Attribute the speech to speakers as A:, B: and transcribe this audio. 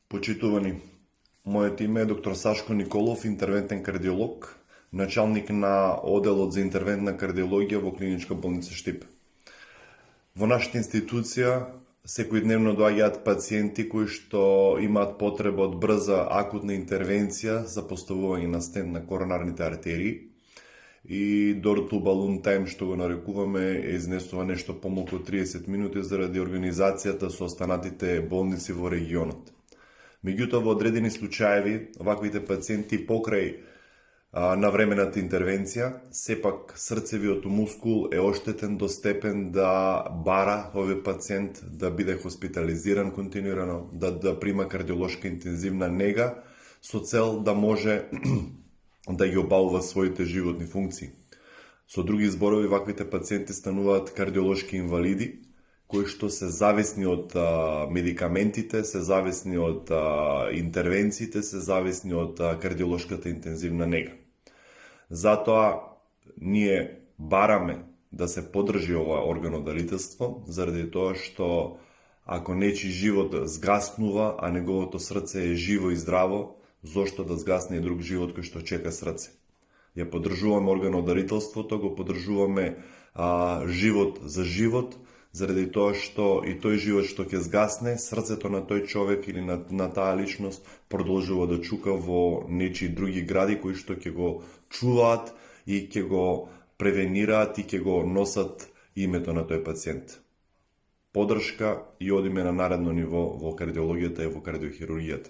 A: Почитувани, моето име е доктор Сашко Николов, интервентен кардиолог, началник на оделот за интервентна кардиологија во Клиничка болница Штип. Во нашата институција секојдневно доаѓаат пациенти кои што имаат потреба од брза акутна интервенција за поставување на стент на коронарните артерии и door to balloon time, што го нарекуваме, изнесува нешто помалку од 30 минути заради организацијата со останатите болници во регионот. Меѓутоа, во одредени случаеви, ваквите пациенти покрај навремената интервенција, сепак срцевиот мускул е оштетен до степен да бара овој пациент да биде хоспитализиран континуирано, да прима кардиолошка интензивна нега со цел да може да ги обавува своите животни функции. Со други зборови, ваквите пациенти стануваат кардиолошки инвалиди, кои што се зависни од медикаментите, се зависни од интервенциите, се зависни од кардиолошката интензивна нега. Затоа ние бараме да се поддржи ова органодарителство, заради тоа што ако нечи живот згаснува, а неговото срце е живо и здраво, зошто да згасне и друг живот кој што чека срце? Ја поддржуваме органодарителството, го поддржуваме живот за живот, заради тоа што и тој живот што ќе згасне, срцето на тој човек или на таа личност продолжува да чука во нечии други гради кои што ќе го чуваат и ќе го превенираат и ќе го носат името на тој пациент. Поддршка и одиме на наредно ниво во кардиологијата и во кардиохирургијата.